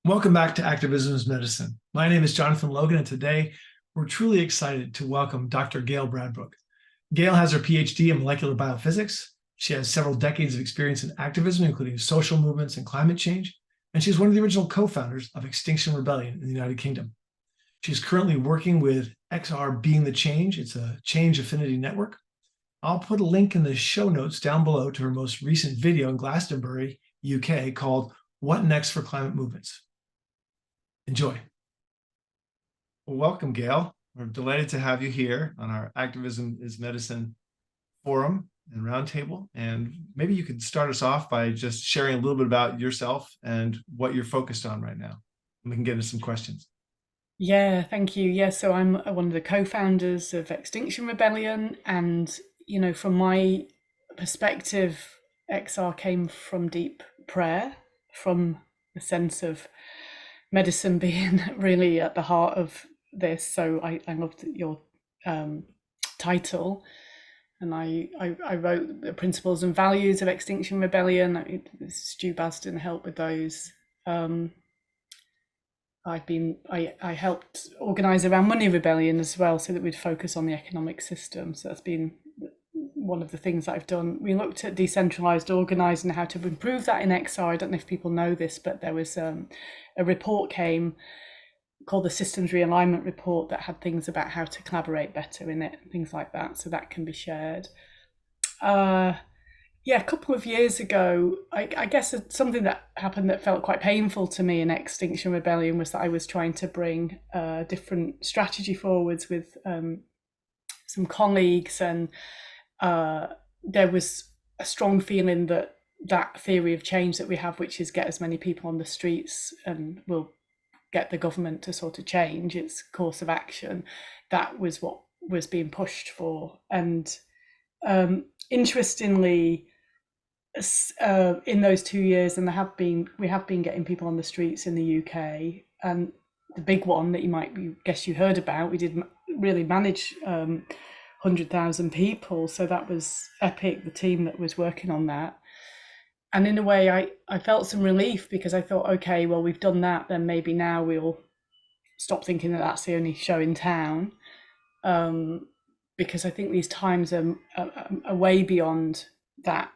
Welcome back to Activism is Medicine. My name is Jonathan Logan, and today we're truly excited to welcome Dr. Gail Bradbrook. Gail has her PhD in molecular biophysics. She has several decades of experience in activism, including social movements and climate change, and she's one of the original co-founders of Extinction Rebellion in the United Kingdom. She's currently working with XR Being the Change. It's a change affinity network. I'll put a link in the show notes down below to her most recent video in Glastonbury, UK, called What Next for Climate Movements. Enjoy. Well, welcome, Gail. We're delighted to have you here on our Activism is Medicine forum and roundtable. And maybe you could start us off by just sharing a little bit about yourself and what you're focused on right now. And we can get into some questions. Yeah, thank you. Yeah, so I'm one of the co-founders of Extinction Rebellion, and from my perspective, XR came from deep prayer, from the sense of medicine being really at the heart of this. So I loved your title, and I wrote the principles and values of Extinction Rebellion. Stu Basden helped with those. I helped organise around Money Rebellion as well, so that we'd focus on the economic system. So that's been one of the things that I've done. We looked at decentralised organising and how to improve that in XR. I don't know if people know this, but there was a report came called the Systems Realignment Report that had things about how to collaborate better in it, things like that. So that can be shared. Yeah, a couple of years ago, I guess something that happened that felt quite painful to me in Extinction Rebellion was that I was trying to bring a different strategy forwards with some colleagues, and there was a strong feeling that that theory of change that we have, which is get as many people on the streets and we'll get the government to sort of change its course of action, that was what was being pushed for. And interestingly, in those 2 years, and we have been getting people on the streets in the UK, and the big one that you might guess you heard about, we did really manage 100,000 people, so that was epic, the team that was working on that. And in a way I felt some relief, because I thought, okay, well, we've done that, then maybe now we'll stop thinking that that's the only show in town, because I think these times are way beyond that.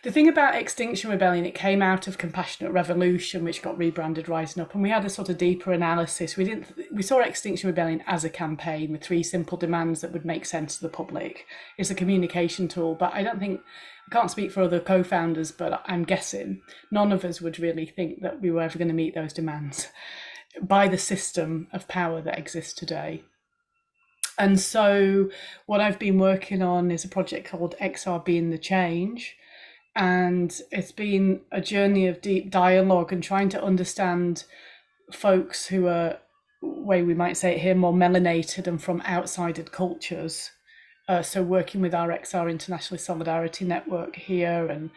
The thing about Extinction Rebellion, it came out of Compassionate Revolution, which got rebranded Rising Up, and we had a sort of deeper analysis. We saw Extinction Rebellion as a campaign with 3 simple demands that would make sense to the public. It's a communication tool, but I can't speak for other co-founders, but I'm guessing none of us would really think that we were ever going to meet those demands by the system of power that exists today. And so what I've been working on is a project called XR Being the Change. And it's been a journey of deep dialogue and trying to understand folks who are, way we might say it here, more melanated and from outside cultures. So working with our XR International Solidarity Network here, and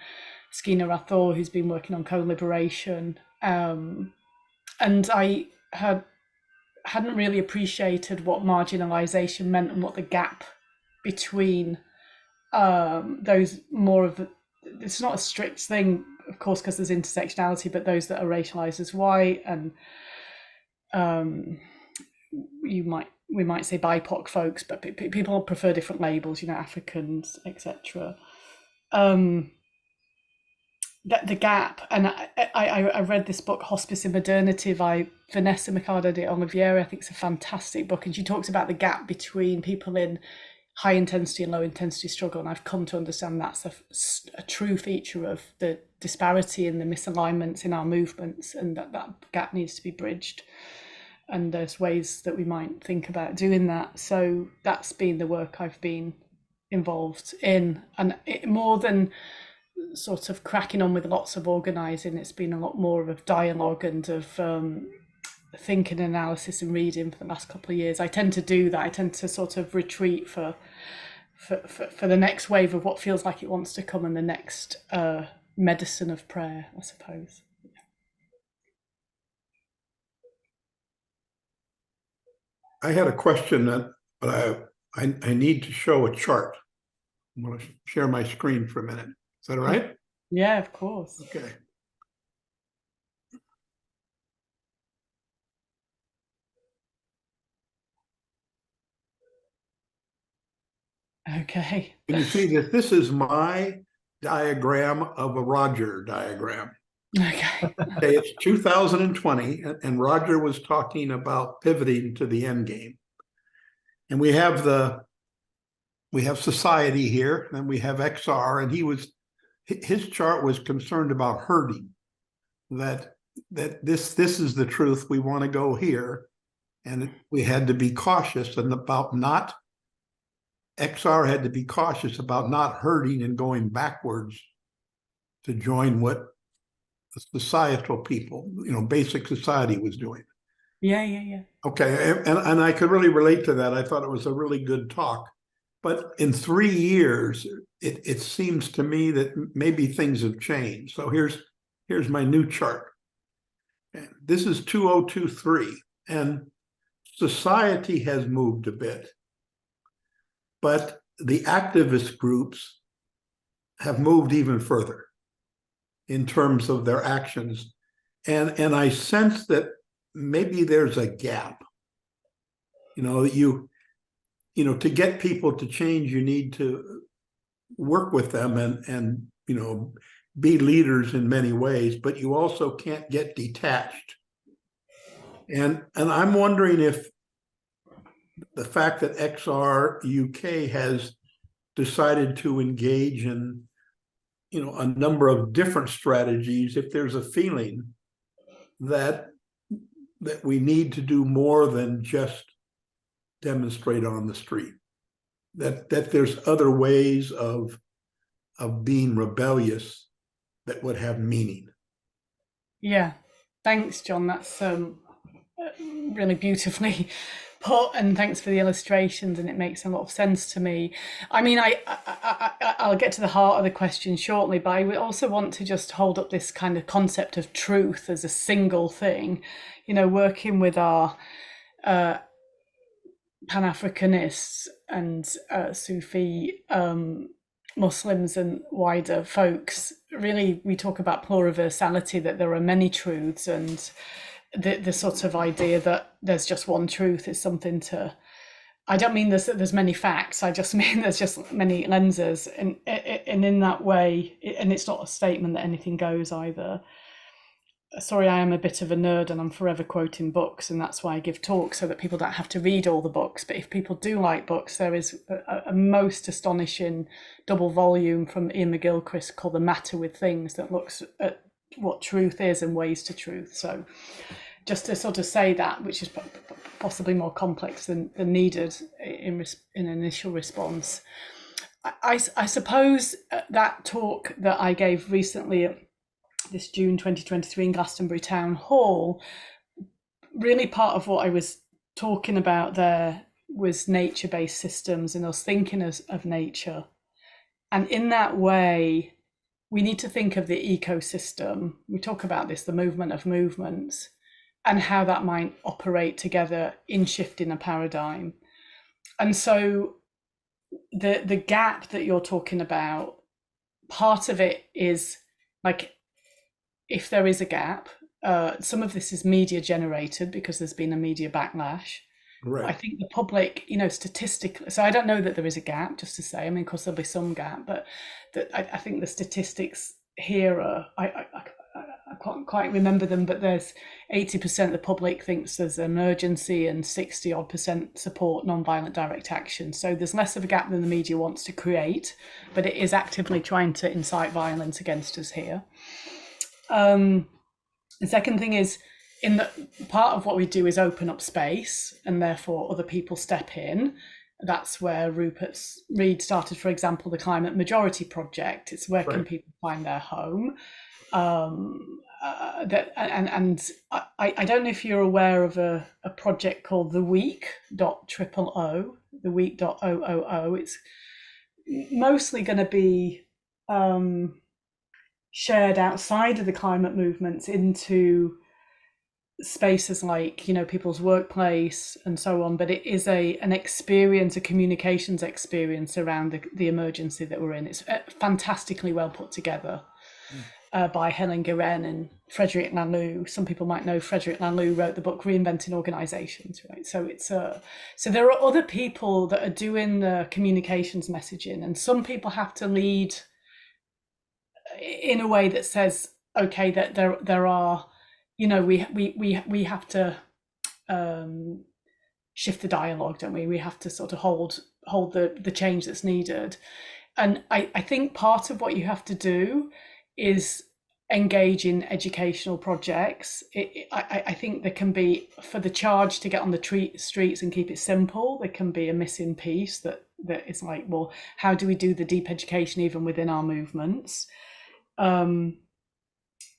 Skeena Rathor, who's been working on co-liberation. And I hadn't really appreciated what marginalisation meant and what the gap between those more of the, it's not a strict thing, of course, because there's intersectionality, but those that are racialized as white, and we might say BIPOC folks, but people prefer different labels, Africans, etc. The gap, and I read this book, Hospice in Modernity, by Vanessa Mercado de Oliveira. I think it's a fantastic book, and she talks about the gap between people in high intensity and low intensity struggle, and I've come to understand that's a true feature of the disparity and the misalignments in our movements, and that gap needs to be bridged, and there's ways that we might think about doing that. So that's been the work I've been involved in, and more than sort of cracking on with lots of organising, it's been a lot more of dialogue and of thinking, analysis and reading for the last couple of years. I tend to do that. I tend to sort of retreat for the next wave of what feels like it wants to come, and the next medicine of prayer, I suppose. I had a question, but I need to show a chart. I'm going to share my screen for a minute. Is that all right? Yeah, of course. Okay. Okay. And you see that this is my diagram of a Roger diagram. Okay. Okay, it's 2020, and Roger was talking about pivoting to the end game. And we have society here, and we have XR, and his chart was concerned about herding, that this is the truth, we want to go here, and we had to be cautious XR had to be cautious about not herding and going backwards to join what the societal people, basic society was doing. Yeah. Okay, and I could really relate to that. I thought it was a really good talk. But in 3 years, it seems to me that maybe things have changed. So here's my new chart. This is 2023, and society has moved a bit. But the activist groups have moved even further in terms of their actions. And I sense that maybe there's a gap. To get people to change, you need to work with them and be leaders in many ways, but you also can't get detached. And I'm wondering if the fact that XR UK has decided to engage in a number of different strategies, if there's a feeling that we need to do more than just demonstrate on the street, that there's other ways of being rebellious that would have meaning. Yeah. Thanks, John. That's really beautifully put, and thanks for the illustrations, and it makes a lot of sense to me. I mean, I'll get to the heart of the question shortly, but I also want to just hold up this kind of concept of truth as a single thing, working with our Pan-Africanists and Sufi Muslims and wider folks. Really, we talk about pluriversality, that there are many truths, and the sort of idea that there's just one truth is something to, I don't mean there's many facts, I just mean there's just many lenses, and in that way, and it's not a statement that anything goes either. Sorry, I am a bit of a nerd and I'm forever quoting books, and that's why I give talks, so that people don't have to read all the books. But if people do like books, there is a most astonishing double volume from Ian McGilchrist called The Matter with Things, that looks at what truth is and ways to truth. So just to sort of say that, which is possibly more complex than needed in initial response. I suppose that talk that I gave recently at this June 2023 in Glastonbury Town Hall, really part of what I was talking about there was nature-based systems and us thinking of nature. And in that way, we need to think of the ecosystem. We talk about this, the movement of movements, and how that might operate together in shifting a paradigm. And so the gap that you're talking about, part of it is like, if there is a gap, some of this is media generated because there's been a media backlash. Right. I think the public, statistically, so I don't know that there is a gap, just to say, I mean, of course there'll be some gap, but I think the statistics here are, I can't quite remember them, but there's 80% of the public thinks there's an emergency and 60% support non-violent direct action. So there's less of a gap than the media wants to create, but it is actively trying to incite violence against us here. The second thing is, in the part of what we do is open up space, and therefore other people step in. That's where Rupert Reed started, for example, the Climate Majority Project. It's where can people find their home. I don't know if you're aware of a project called the Week.OOO, the Week.OOO. It's mostly going to be shared outside of the climate movements into spaces like people's workplace and so on, but it is an experience, a communications experience around the emergency that we're in. It's fantastically well put together. by Helen Guerin and Frederic Laloux. Some people might know Frederic Laloux wrote the book Reinventing Organizations, right? So so there are other people that are doing the communications messaging, and some people have to lead in a way that says, okay, that there are, we have to shift the dialogue, don't we? We have to sort of hold the change that's needed. And I think part of what you have to do is engage in educational projects. I think there can be, for the charge to get on the streets and keep it simple, there can be a missing piece that is like, well, how do we do the deep education even within our movements? And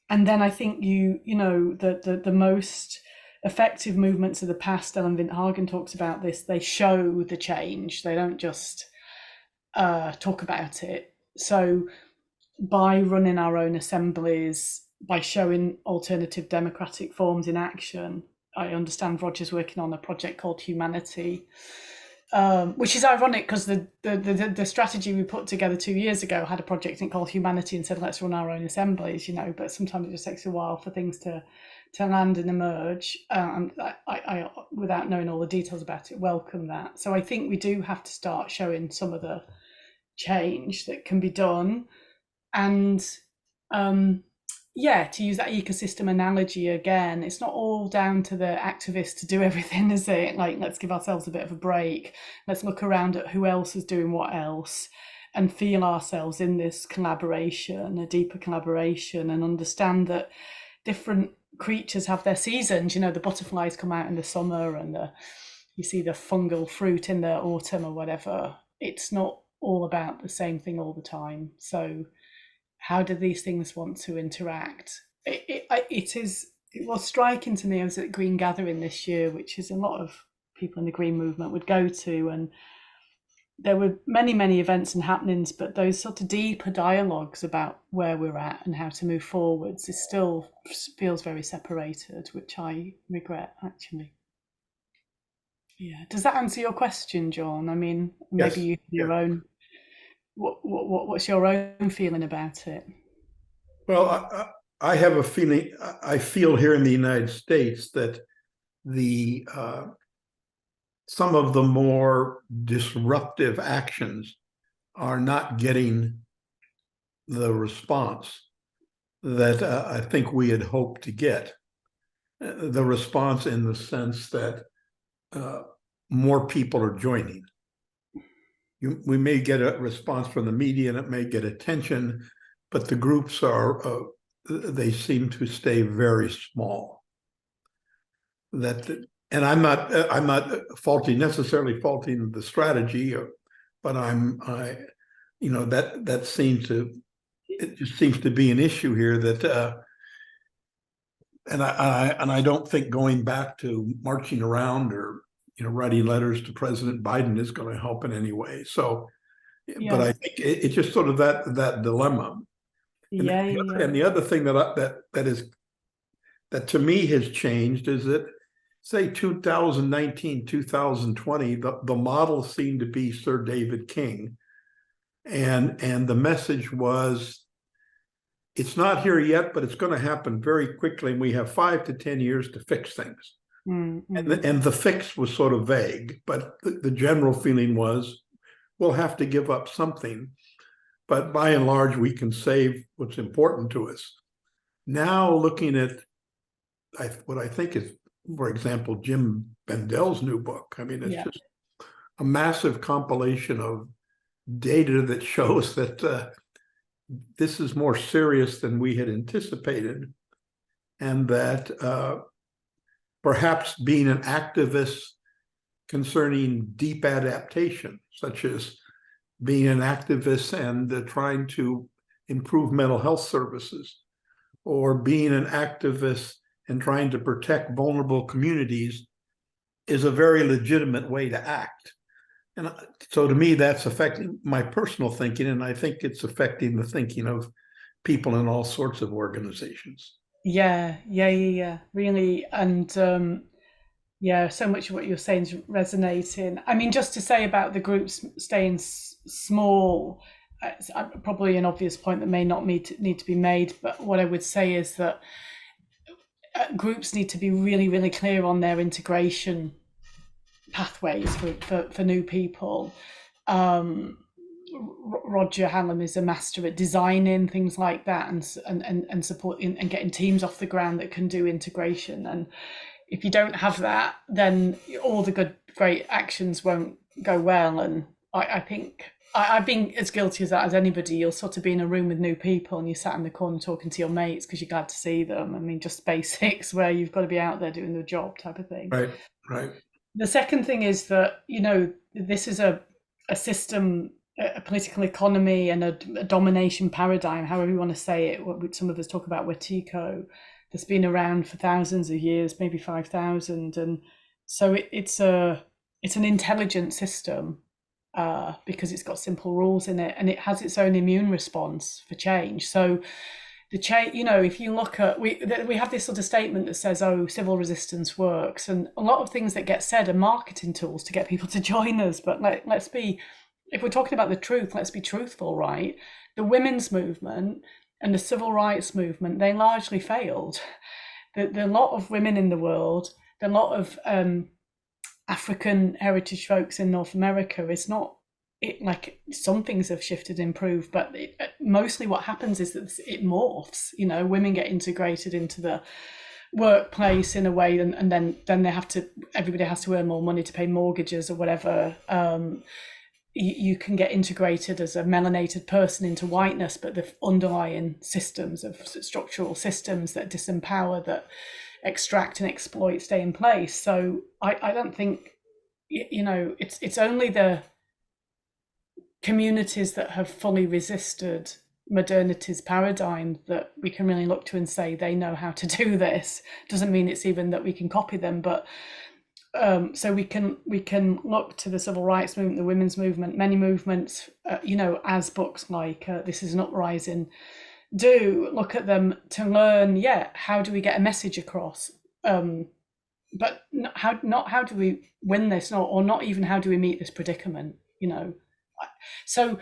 then I think the most effective movements of the past, Ellen Vindhagen talks about this, they show the change, they don't just talk about it. So by running our own assemblies, by showing alternative democratic forms in action, I understand Roger's working on a project called Humanity, which is ironic because the strategy we put together 2 years ago had a project in it called Humanity and said, let's run our own assemblies, but sometimes it just takes a while for things to land and emerge. And I, without knowing all the details about it, welcome that. So I think we do have to start showing some of the change that can be done. And to use that ecosystem analogy again, it's not all down to the activists to do everything, is it? Like, let's give ourselves a bit of a break. Let's look around at who else is doing what else and feel ourselves in this collaboration, a deeper collaboration, and understand that different creatures have their seasons. The butterflies come out in the summer and you see the fungal fruit in the autumn or whatever. It's not all about the same thing all the time. So how do these things want to interact? It was striking to me. I was at Green Gathering this year, which is a lot of people in the Green movement would go to, and there were many events and happenings, but those sort of deeper dialogues about where we're at and how to move forwards, it still feels very separated, which I regret, actually. Yeah. Does that answer your question, John? I mean, maybe you have your own. What's your own feeling about it? Well, I have a feeling, I feel here in the United States that some of the more disruptive actions are not getting the response that I think we had hoped to get. The response in the sense that more people are joining. We may get a response from the media and it may get attention, but the groups they seem to stay very small. And I'm not necessarily faulting the strategy, but it just seems to be an issue here that, and I don't think going back to marching around or writing letters to President Biden is going to help in any way. So, yeah. But I think it's just sort of that dilemma. And the other thing that to me has changed is that, say, 2019, 2020, the model seemed to be Sir David King, and the message was, it's not here yet, but it's going to happen very quickly, and we have 5 to 10 years to fix things. Mm-hmm. And the fix was sort of vague, but the general feeling was, we'll have to give up something, but by and large, we can save what's important to us. Now, looking at what I think is, for example, Jim Bendel's new book, I mean, it's just a massive compilation of data that shows that this is more serious than we had anticipated, and that perhaps being an activist concerning deep adaptation, such as being an activist and trying to improve mental health services, or being an activist and trying to protect vulnerable communities, is a very legitimate way to act. And so to me, that's affecting my personal thinking, and I think it's affecting the thinking of people in all sorts of organizations. Yeah, really. And so much of what you're saying is resonating. I mean, just to say about the groups staying small, it's probably an obvious point that may not need to be made, but what I would say is that groups need to be really, really clear on their integration pathways for new people. Roger Hallam is a master at designing things like that and supporting and getting teams off the ground that can do integration. And if you don't have that, then all the great actions won't go well. And I think I've been as guilty as that as anybody. You'll sort of be in a room with new people and you sat in the corner talking to your mates because you're glad to see them. I mean, just basics where you've got to be out there doing the job type of thing. Right. The second thing is that, this is a system, a political economy and a domination paradigm, however you want to say it, what some of us talk about Wetiko, that's been around for thousands of years, maybe 5,000. And so it's an intelligent system because it's got simple rules in it, and it has its own immune response for change. So the change, if you look at, we have this sort of statement that says, oh, civil resistance works, and a lot of things that get said are marketing tools to get people to join us. But let's be, if we're talking about the truth, let's be truthful, right? The women's movement and the civil rights movement, they largely failed. There are a lot of women in the world, there are a lot of African heritage folks in North America. It's not, like some things have shifted and improved, but mostly what happens is that it morphs. Women get integrated into the workplace in a way, and then everybody has to earn more money to pay mortgages or whatever. You can get integrated as a melanated person into whiteness, but the underlying systems of structural systems that disempower, that extract and exploit stay in place. So I don't think, it's only the communities that have fully resisted modernity's paradigm that we can really look to and say they know how to do this. Doesn't mean it's even that we can copy them, but so we can look to the civil rights movement, the women's movement, many movements, as books like This Is an Uprising do, look at them to learn, how do we get a message across, but how do we win this, or not even how do we meet this predicament, So,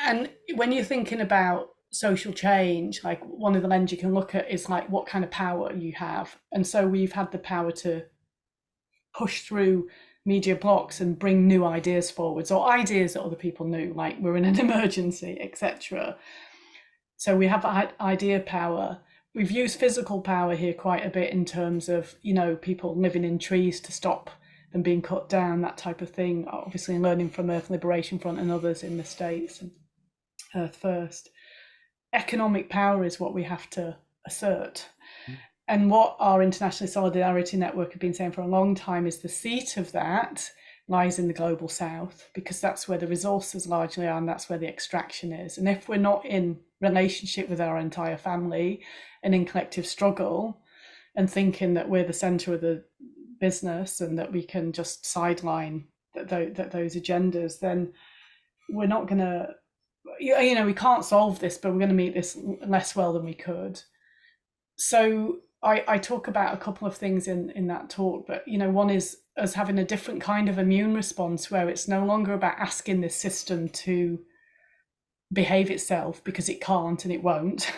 and when you're thinking about social change, like one of the lenses you can look at is like what kind of power you have. And so we've had the power to push through media blocks and bring new ideas forwards, or ideas that other people knew, like we're in an emergency, etc. So we have idea power. We've used physical power here quite a bit in terms of, people living in trees to stop them being cut down, that type of thing, obviously learning from Earth Liberation Front and others in the States and Earth First. Economic power is what we have to assert. And what our International Solidarity Network have been saying for a long time is the seat of that lies in the global south, because that's where the resources largely are and that's where the extraction is. And if we're not in relationship with our entire family and in collective struggle and thinking that we're the center of the business and that we can just sideline those agendas, then we're not going to, we can't solve this, but we're going to meet this less well than we could. So I talk about a couple of things in that talk, but one is us having a different kind of immune response where it's no longer about asking this system to behave itself, because it can't and it won't.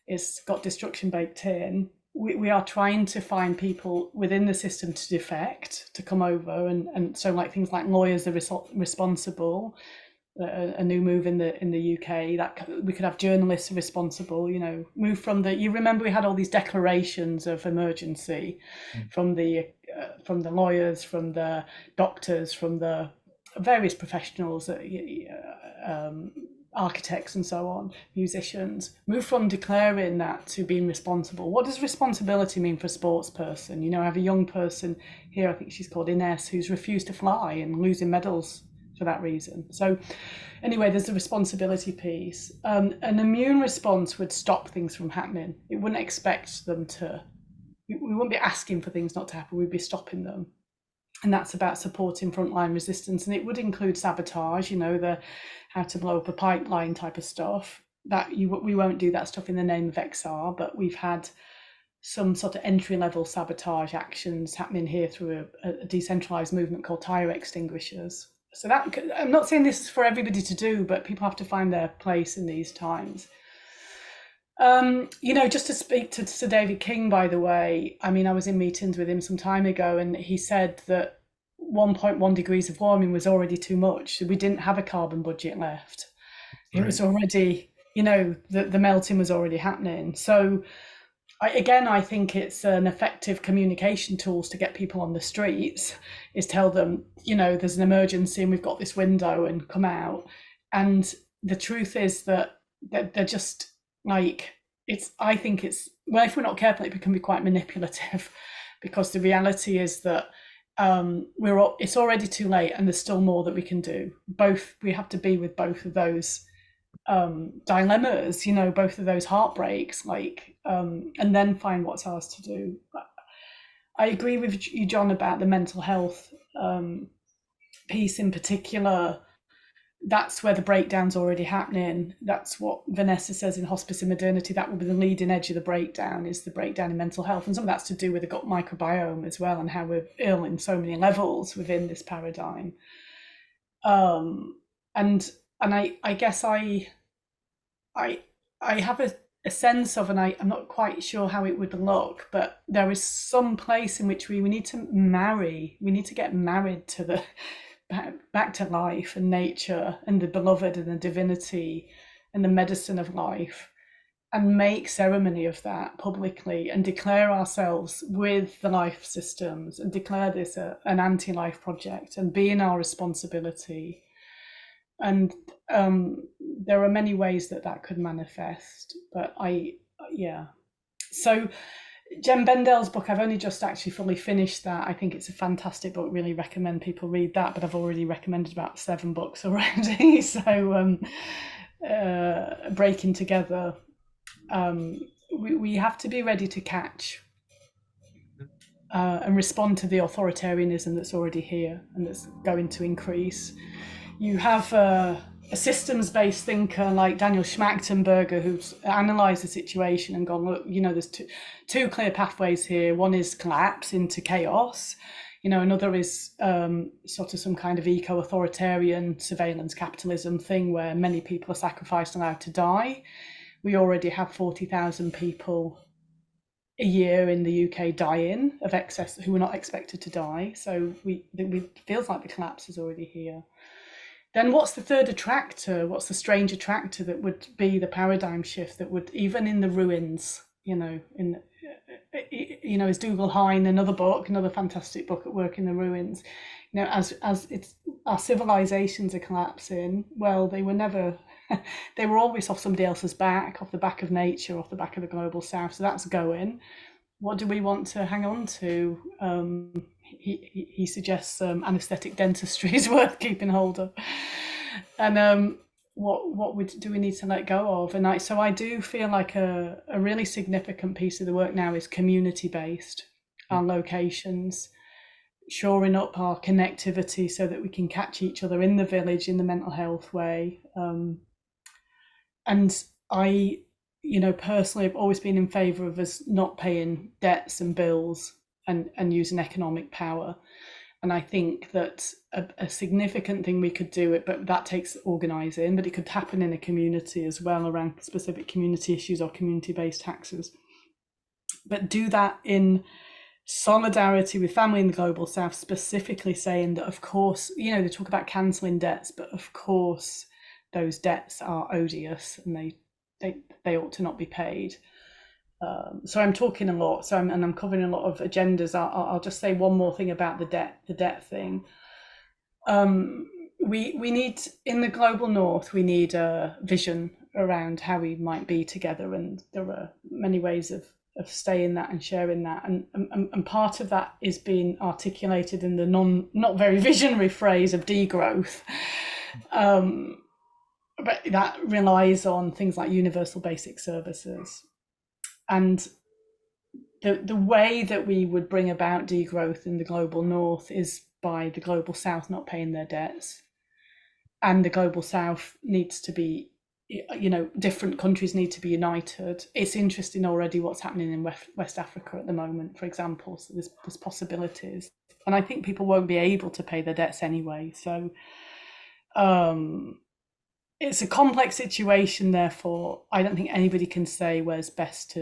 It's got destruction baked in. We are trying to find people within the system to defect, to come over, and so like things like lawyers are responsible. A new move in the UK, that we could have journalists responsible, move from you remember we had all these declarations of emergency from the lawyers, from the doctors, from the various professionals, architects and so on, musicians, move from declaring that to being responsible. What does responsibility mean for a sports person? I have a young person here, I think she's called Ines, who's refused to fly and losing medals for that reason. So anyway, there's the responsibility piece. An immune response would stop things from happening. It wouldn't expect them to, we wouldn't be asking for things not to happen, we'd be stopping them. And that's about supporting frontline resistance. And it would include sabotage, the how to blow up a pipeline type of stuff. We won't do that stuff in the name of XR, but we've had some sort of entry-level sabotage actions happening here through a decentralized movement called tire extinguishers. So that, I'm not saying this is for everybody to do, but people have to find their place in these times. Just to speak to Sir David King, by the way, I mean, I was in meetings with him some time ago, and he said that 1.1 degrees of warming was already too much. So we didn't have a carbon budget left. It was already, the melting was already happening. So I think it's an effective communication tools to get people on the streets, is tell them, there's an emergency and we've got this window and come out. And the truth is that they're just like, I think if we're not careful, it can be quite manipulative, because the reality is that it's already too late and there's still more that we can do. We have to be with both of those dilemmas, both of those heartbreaks, and then find what's ours to do. But I agree with you, John, about the mental health piece in particular. That's where the breakdown's already happening. That's what Vanessa says in Hospice and Modernity. That will be the leading edge of the breakdown, is the breakdown in mental health. And some of that's to do with the gut microbiome as well, and how we're ill in so many levels within this paradigm. And I guess I have a sense of, and I'm not quite sure how it would look, but there is some place in which we need to get married to the back to life and nature and the beloved and the divinity and the medicine of life, and make ceremony of that publicly and declare ourselves with the life systems and declare this an anti-life project and be in our responsibility. And there are many ways that could manifest, but so Jem Bendel's book, I've only just actually fully finished that. I think it's a fantastic book, really recommend people read that, but I've already recommended about 7 books already. So Breaking Together, we have to be ready to catch and respond to the authoritarianism that's already here and that's going to increase. You have a systems-based thinker like Daniel Schmachtenberger, who's analysed the situation and gone, look, there's two clear pathways here. One is collapse into chaos. Another is sort of some kind of eco-authoritarian surveillance capitalism thing where many people are sacrificed and allowed to die. We already have 40,000 people a year in the UK dying of excess who were not expected to die. So it feels like the collapse is already here. Then what's the third attractor? What's the strange attractor that would be the paradigm shift that would, even in the ruins, as Dougal Hine, another fantastic book at work in the ruins, as our civilizations are collapsing, well, they were always off somebody else's back, off the back of nature, off the back of the global south. So that's going. What do we want to hang on to? He suggests anaesthetic dentistry is worth keeping hold of, and what do we need to let go of? And I do feel like a really significant piece of the work now is community based, our locations, shoring up our connectivity so that we can catch each other in the village in the mental health way. And I, personally, have always been in favour of us not paying debts and bills and using economic power. And I think that a significant thing we could do it, but that takes organising, but it could happen in a community as well around specific community issues or community-based taxes. But do that in solidarity with family in the global south, specifically saying that, of course, they talk about cancelling debts, but of course those debts are odious and they ought to not be paid. So I'm talking a lot. I'm covering a lot of agendas. I'll just say one more thing about the debt thing. We need, in the global north, we need a vision around how we might be together, and there are many ways of staying that and sharing that. And part of that is being articulated in the not very visionary phrase of degrowth. But that relies on things like universal basic services. And the way that we would bring about degrowth in the global north is by the global south not paying their debts. And the global south needs to be different countries need to be united. It's interesting already what's happening in West Africa at the moment, for example. So there's possibilities, and I think people won't be able to pay their debts anyway. So it's a complex situation. Therefore, I don't think anybody can say where's best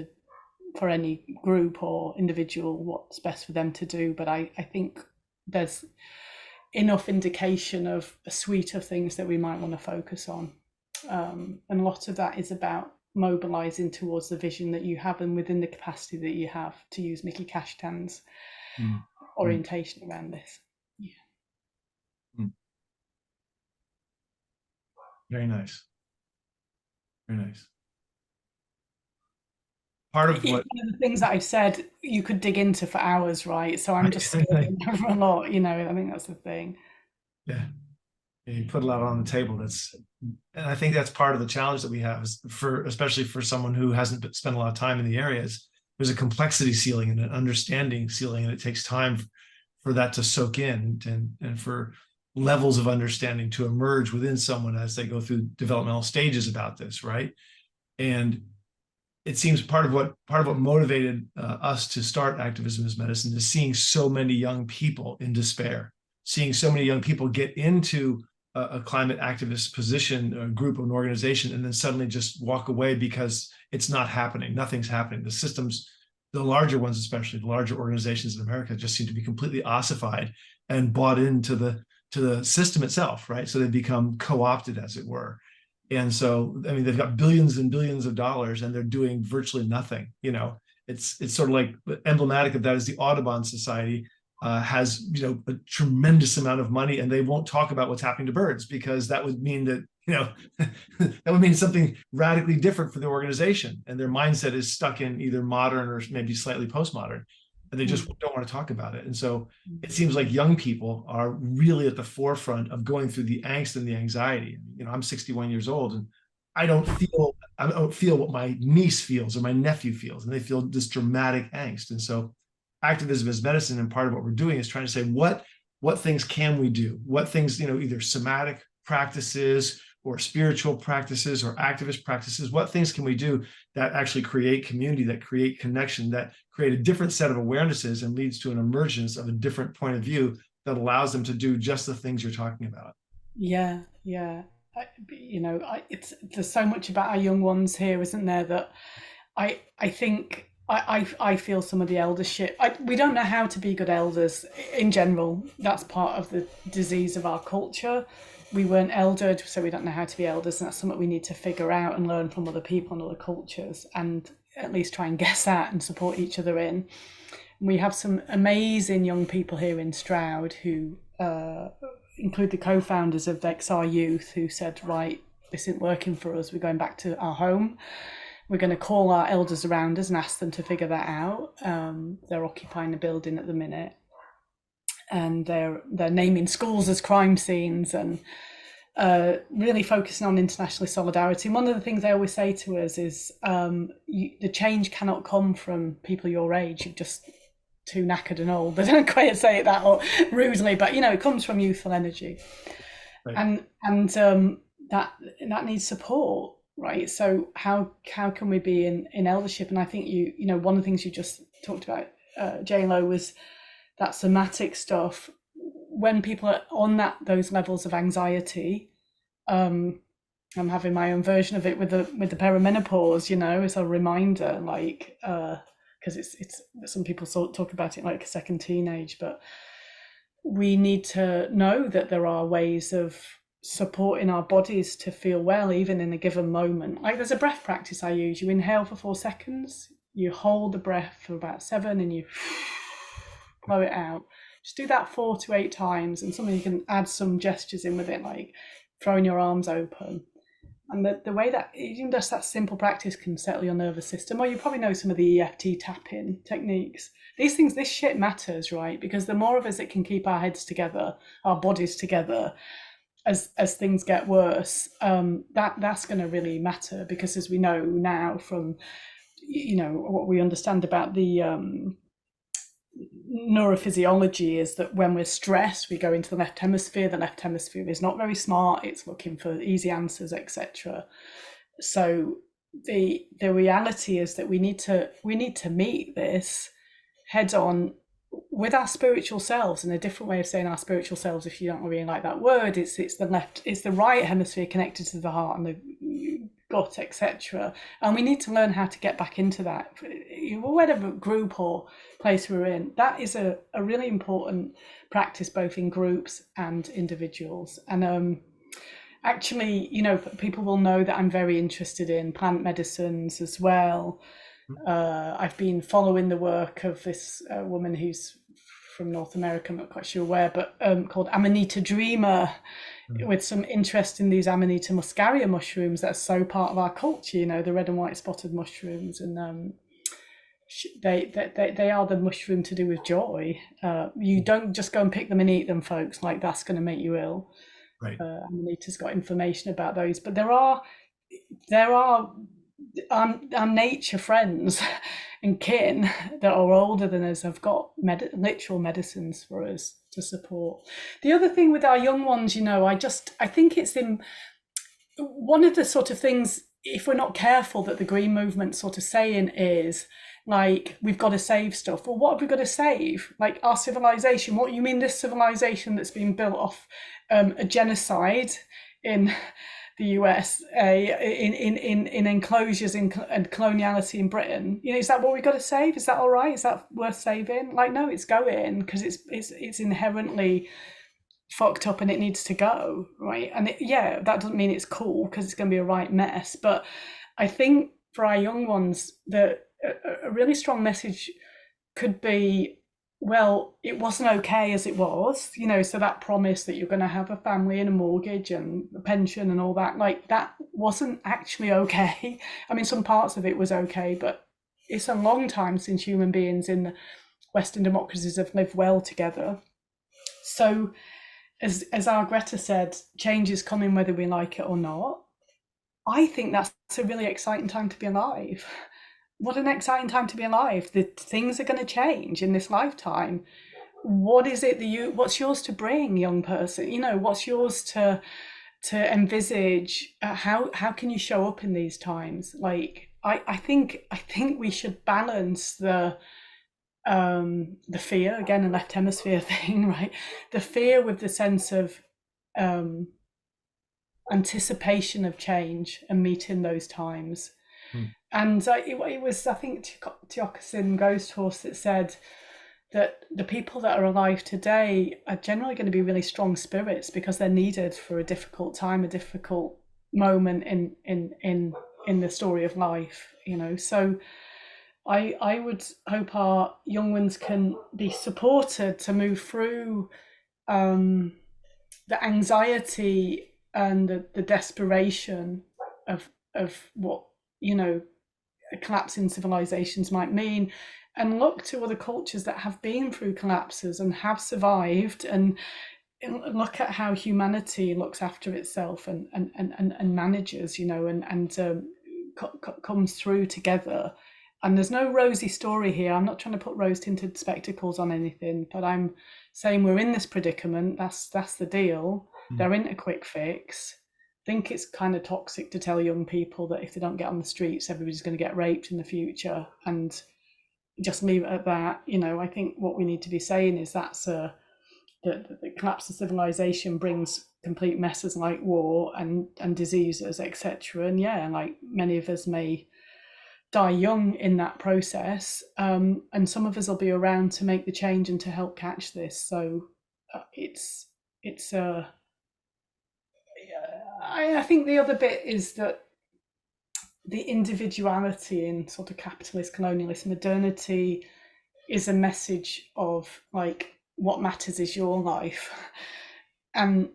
for any group or individual what's best for them to do. But I think there's enough indication of a suite of things that we might want to focus on. And a lot of that is about mobilizing towards the vision that you have and within the capacity that you have, to use Mickey Cashtan's orientation around this. Yeah. Very nice. Very nice. Part of what one of the things that I've said you could dig into for hours, right? So I'm just skipping over a lot, I think that's the thing. Yeah. You put a lot on the table. And I think that's part of the challenge that we have, is especially for someone who hasn't spent a lot of time in the areas. There's a complexity ceiling and an understanding ceiling, and it takes time for that to soak in and for levels of understanding to emerge within someone as they go through developmental stages about this, right? And it seems part of what motivated us to start Activism as Medicine is seeing so many young people in despair, seeing so many young people get into a climate activist position, a group, an organization, and then suddenly just walk away because it's not happening. Nothing's happening. The systems, the larger ones, especially the larger organizations in America, just seem to be completely ossified and bought into the system itself, right? So they become co-opted, as it were. And so, I mean, they've got billions and billions of dollars and they're doing virtually nothing. It's sort of like emblematic of that is the Audubon Society has, a tremendous amount of money, and they won't talk about what's happening to birds because that would mean that, that would mean something radically different for the organization. And their mindset is stuck in either modern or maybe slightly postmodern, and they just don't want to talk about it. And so it seems like young people are really at the forefront of going through the angst and the anxiety. I'm 61 years old, and I don't feel what my niece feels or my nephew feels, and they feel this dramatic angst. And so Activism as Medicine, and part of what we're doing is trying to say, what things can we do? What things, either somatic practices or spiritual practices or activist practices, what things can we do that actually create community, that create connection, that create a different set of awarenesses and leads to an emergence of a different point of view that allows them to do just the things you're talking about? Yeah. There's so much about our young ones here, isn't there, that I think I feel some of the eldership. We don't know how to be good elders in general. That's part of the disease of our culture. We weren't eldered, so we don't know how to be elders, and that's something we need to figure out and learn from other people and other cultures, and at least try and guess at and support each other in. We have some amazing young people here in Stroud who include the co-founders of XR Youth, who said, right, this isn't working for us. We're going back to our home. We're going to call our elders around us and ask them to figure that out. They're occupying a building at the minute, and they're naming schools as crime scenes and really focusing on international solidarity. And one of the things they always say to us is the change cannot come from people your age. You're just too knackered and old. They don't quite say it that rudely, but it comes from youthful energy. Right. And that needs support. Right. So how can we be in eldership? And I think one of the things you just talked about, J-Lo, was that somatic stuff. When people are on those levels of anxiety, I'm having my own version of it with the perimenopause, as a reminder, like because it's some people talk about it like a second teenage, but we need to know that there are ways of supporting our bodies to feel well even in a given moment. Like there's a breath practice I use. You inhale for 4 seconds, you hold the breath for about 7, and you blow it out. Just do that 4 to 8 times, and something you can add some gestures in with it, like throwing your arms open. And the way that even just that simple practice can settle your nervous system. Or you probably know some of the EFT tapping techniques. These things, this shit matters, right? Because the more of us that can keep our heads together, our bodies together, as things get worse, that's going to really matter. Because as we know now from what we understand about the neurophysiology is that when we're stressed, we go into the left hemisphere. The left hemisphere is not very smart. It's looking for easy answers, etc. So the reality is that we need to meet this head on with our spiritual selves. And a different way of saying our spiritual selves, if you don't really like that word, it's the right hemisphere connected to the heart and the gut, etc. And we need to learn how to get back into that, whatever group or place we're in. That is a really important practice, both in groups and individuals. And actually, people will know that I'm very interested in plant medicines as well. I've been following the work of this woman who's from North America, I'm not quite sure where, but called Amanita Dreamer, with some interest in these Amanita muscaria mushrooms that are so part of our culture, the red and white spotted mushrooms. And they are the mushroom to do with joy. You don't just go and pick them and eat them, folks, like that's going to make you ill. Right. Amanita's got information about those, but there are our nature friends and kin that are older than us have got literal medicines for us to support. The other thing with our young ones, I think it's in one of the sort of things, if we're not careful, that the green movement sort of saying is like, we've got to save stuff. Well, what have we got to save? Like our civilization. What you mean, this civilization that's been built off a genocide in the US, in enclosures and coloniality in Britain? Is that what we've got to save? Is that all right? Is that worth saving? Like, no, it's going, because it's inherently fucked up and it needs to go, right? And that doesn't mean it's cool, because it's going to be a right mess. But I think for our young ones, a really strong message could be, well, it wasn't okay as it was, so that promise that you're going to have a family and a mortgage and a pension and all that, like, that wasn't actually okay. I mean, some parts of it was okay, but it's a long time since human beings in the Western democracies have lived well together. So as our Greta said, change is coming whether we like it or not. I think that's a really exciting time to be alive. What an exciting time to be alive. The things are going to change in this lifetime. What is it what's yours to bring, young person? What's yours to envisage? How can you show up in these times? Like, I think we should balance the fear, again, a left hemisphere thing, right? The fear with the sense of anticipation of change and meeting those times. And it was, I think, Tiokasin Ghost Horse that said that the people that are alive today are generally going to be really strong spirits, because they're needed for a difficult time, a difficult moment in the story of life. So I would hope our young ones can be supported to move through the anxiety and the desperation of what collapsing civilizations might mean, and look to other cultures that have been through collapses and have survived, and look at how humanity looks after itself and manages, and comes through together. And there's no rosy story here. I'm not trying to put rose-tinted spectacles on anything, but I'm saying we're in this predicament. That's the deal. There ain't a quick fix. I think it's kind of toxic to tell young people that if they don't get on the streets, everybody's going to get raped in the future, and just leave it at that. I think what we need to be saying is the collapse of civilization brings complete messes like war and diseases, etc. And like, many of us may die young in that process, and some of us will be around to make the change and to help catch this. So I think the other bit is that the individuality in sort of capitalist colonialist modernity is a message of, like, what matters is your life. And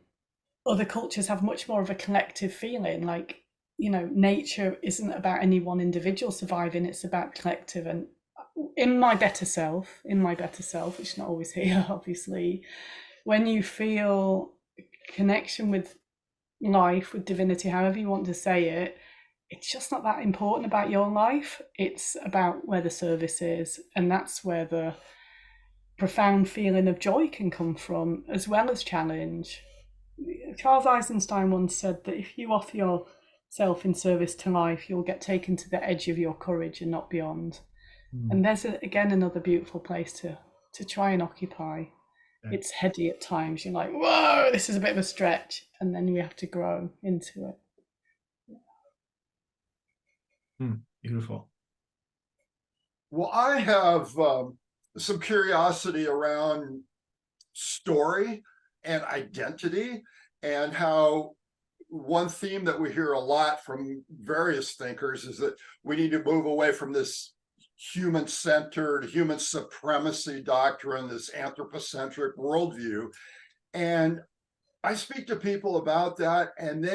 other cultures have much more of a collective feeling, like, nature isn't about any one individual surviving, it's about collective. And in my better self, which is not always here, obviously, when you feel connection with life, with divinity, however you want to say it, it's just not that important about your life. It's about where the service is, and that's where the profound feeling of joy can come from, as well as challenge. Charles Eisenstein once said that if you offer your self in service to life, you'll get taken to the edge of your courage and not beyond. And there's again another beautiful place to try and occupy. Yeah. It's heady at times. You're like, whoa, this is a bit of a stretch, and then you have to grow into it. Beautiful. Well, I have some curiosity around story and identity, and how one theme that we hear a lot from various thinkers is that we need to move away from this human-centered, human supremacy doctrine, this anthropocentric worldview. And I speak to people about that, and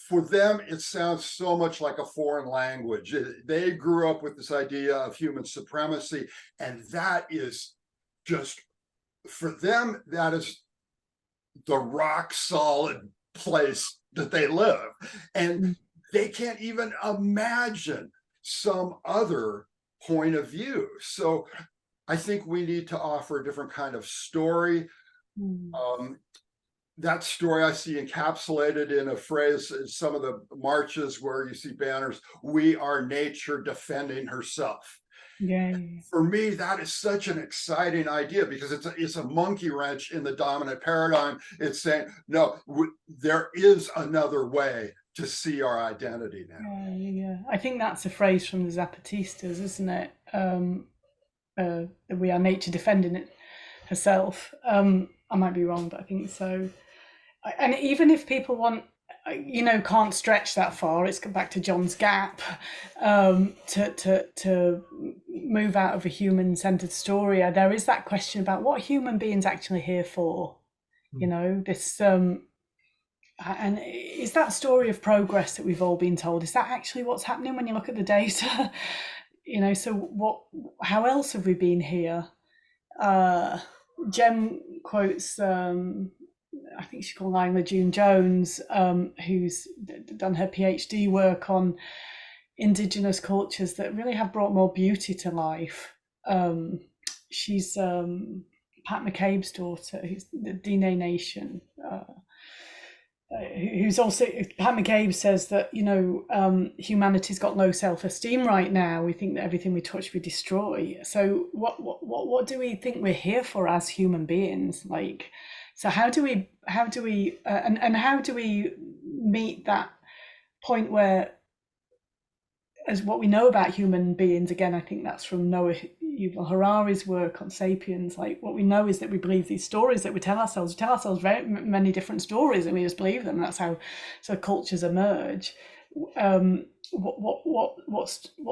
for them, it sounds so much like a foreign language. They grew up with this idea of human supremacy, and that is just, for them, that is the rock solid place that they live. And they can't even imagine some other point of view. So I think we need to offer a different kind of story. That story I see encapsulated in a phrase in some of the marches where you see banners, "We are nature defending herself." Yay. For me, that is such an exciting idea, because it's a monkey wrench in the dominant paradigm. It's saying, no, there is another way to see our identity now. Yeah. I think that's a phrase from the Zapatistas, isn't it? We are nature defending it herself. I might be wrong, but I think so. And even if people can't stretch that far, it's back to John's gap, to move out of a human-centered story. There is that question about what human beings actually here for. This and is that story of progress that we've all been told, is that actually what's happening when you look at the data? So how else have we been here? Jem quotes I think she's called Lila June Jones, who's done her PhD work on Indigenous cultures that really have brought more beauty to life. She's Pat McCabe's daughter, who's the Diné Nation, who's also, Pat McCabe says that, humanity's got low self-esteem right now. We think that everything we touch we destroy. So what do we think we're here for as human beings? So how do we meet that point where, as what we know about human beings, again, I think that's from Noah Yuval Harari's work on Sapiens, what we know is that we believe these stories that we tell ourselves. We tell ourselves very many different stories, and we just believe them. That's how cultures emerge. What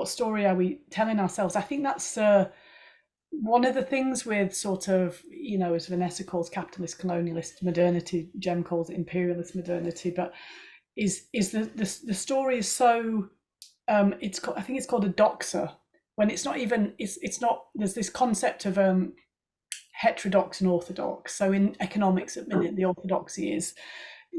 story are we telling ourselves? I think that's one of the things with sort of, as Vanessa calls capitalist colonialist modernity, Jem calls it imperialist modernity, but is the story is so I think it's called a doxa, when it's not even, it's not, there's this concept of heterodox and orthodox. So in economics at the minute, the orthodoxy is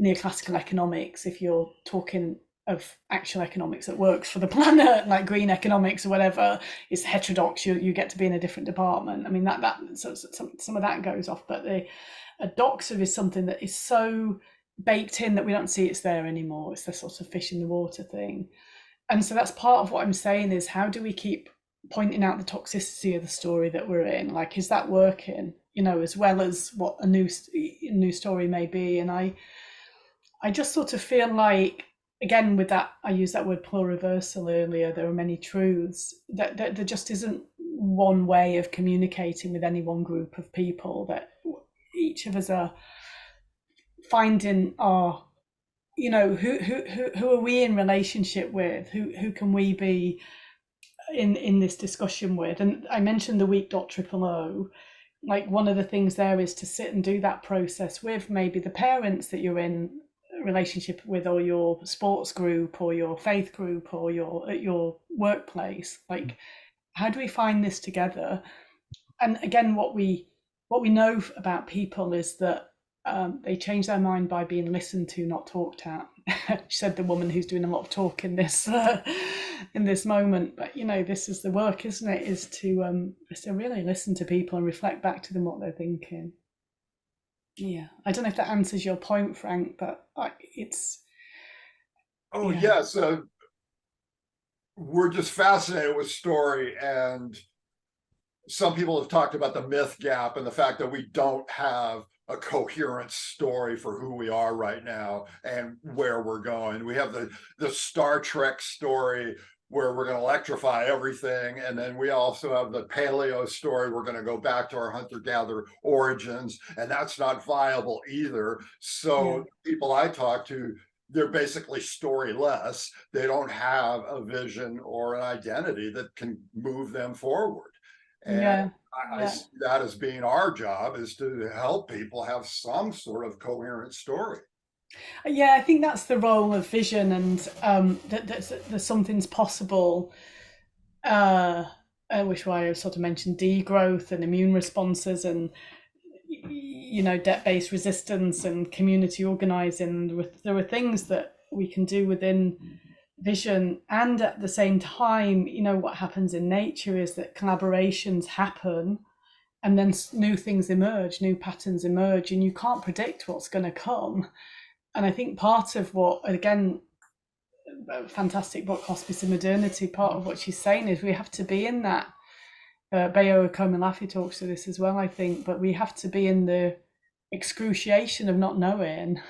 neoclassical economics. If you're talking of actual economics that works for the planet, like green economics or whatever, is heterodox. You get to be in a different department. I mean, some of that goes off, but a doxa is something that is so baked in that we don't see it's there anymore. It's the sort of fish in the water thing. And so that's part of what I'm saying is, how do we keep pointing out the toxicity of the story that we're in? Is that working, as well as what a new story may be? And I just sort of feel like, again, with that, I used that word pluriversal earlier, there are many truths, that there just isn't one way of communicating with any one group of people, that each of us are finding our, who are we in relationship with? Who can we be in this discussion with? And I mentioned the week.000. One of the things there is to sit and do that process with maybe the parents that you're in a relationship with, or your sports group, or your faith group, or at your workplace. How do we find this together? And again, what we know about people is that they change their mind by being listened to, not talked at. She said, the woman who's doing a lot of talk in this moment. But this is the work, isn't it? Is to really listen to people and reflect back to them what they're thinking. Yeah, I don't know if that answers your point, Frank, but Oh, Yeah. yes. We're just fascinated with story, and some people have talked about the myth gap and the fact that we don't have a coherent story for who we are right now and where we're going. We have the Star Trek story where we're going to electrify everything, and then we also have the paleo story. We're going to go back to our hunter-gatherer origins, and that's not viable either. So people I talk to, they're basically storyless. They don't have a vision or an identity that can move them forward. And I see that as being our job, is to help people have some sort of coherent story. Yeah, I think that's the role of vision, and that something's possible, which why I sort of mentioned degrowth and immune responses, and debt-based resistance and community organizing. There are things that we can do within vision, and at the same time, what happens in nature is that collaborations happen, and then new things emerge, new patterns emerge, and you can't predict what's going to come. And I think part of what, again, a fantastic book, Hospice and Modernity, part of what she's saying is we have to be in that. Bayo Komalafi talks to this as well, I think, but we have to be in the excruciation of not knowing,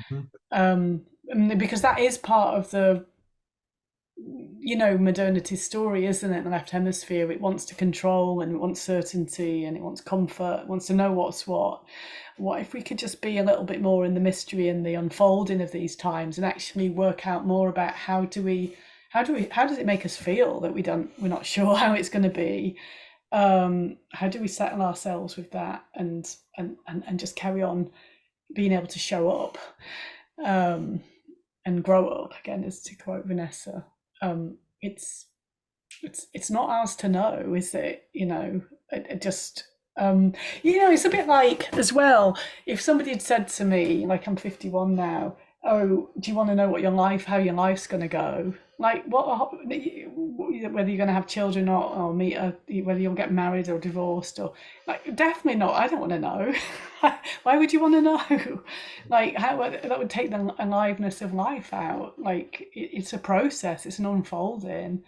because that is part of the modernity story, isn't it? The left hemisphere, it wants to control, and it wants certainty, and it wants comfort, it wants to know what's what. What if we could just be a little bit more in the mystery and the unfolding of these times, and actually work out more about how does it make us feel that we're not sure how it's going to be? How do we settle ourselves with that, and just carry on being able to show up, and grow up, again, as to quote Vanessa. It's not ours to know, is it? It just it's a bit like, as well, if somebody had said to me, like, I'm 51 now, oh, do you want to know how your life's going to go? Like, whether you're going to have children or whether you'll get married or divorced, or, like, definitely not. I don't want to know. Why would you want to know? Like, that would take the aliveness of life out. Like, it's a process, it's an unfolding,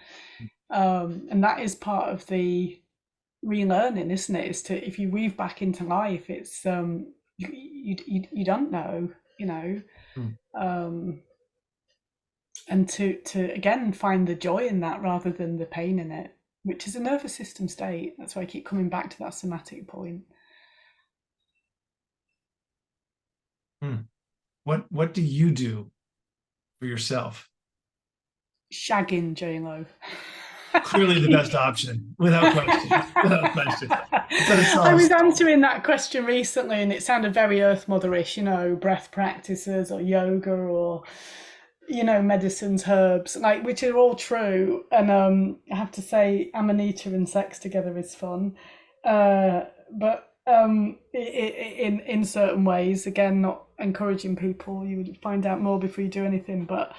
and that is part of the relearning, isn't it? Is to, if you weave back into life, it's you don't know, and to again find the joy in that rather than the pain in it, which is a nervous system state. That's why I keep coming back to that somatic point. What do you do for yourself? Shagging, J-Lo. Clearly the best option, without question. Without question. I was answering that question recently, and it sounded very Earth Motherish, breath practices or yoga or medicines, herbs, like, which are all true. And I have to say, amanita and sex together is fun, but in certain ways, again, not encouraging people. You would find out more before you do anything, but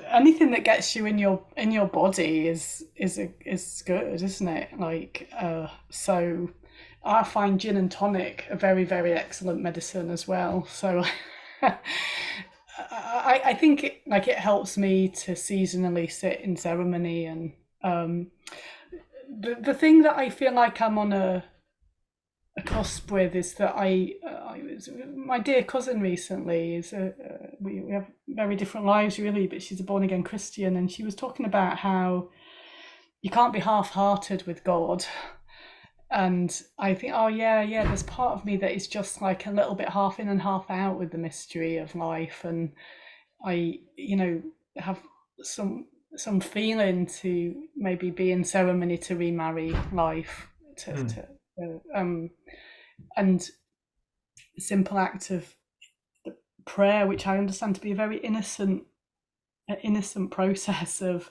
anything that gets you in your body is good, isn't it? Like, so I find gin and tonic a very, very excellent medicine as well. So I think it helps me to seasonally sit in ceremony, and the thing that I feel like I'm on a cusp with is that my dear cousin recently is we have very different lives, really, but she's a born again Christian, and she was talking about how you can't be half-hearted with God. And I think, oh yeah, there's part of me that is just like a little bit half in and half out with the mystery of life, and I have some feeling to maybe be in ceremony to remarry life, and the simple act of prayer, which I understand to be a very innocent process of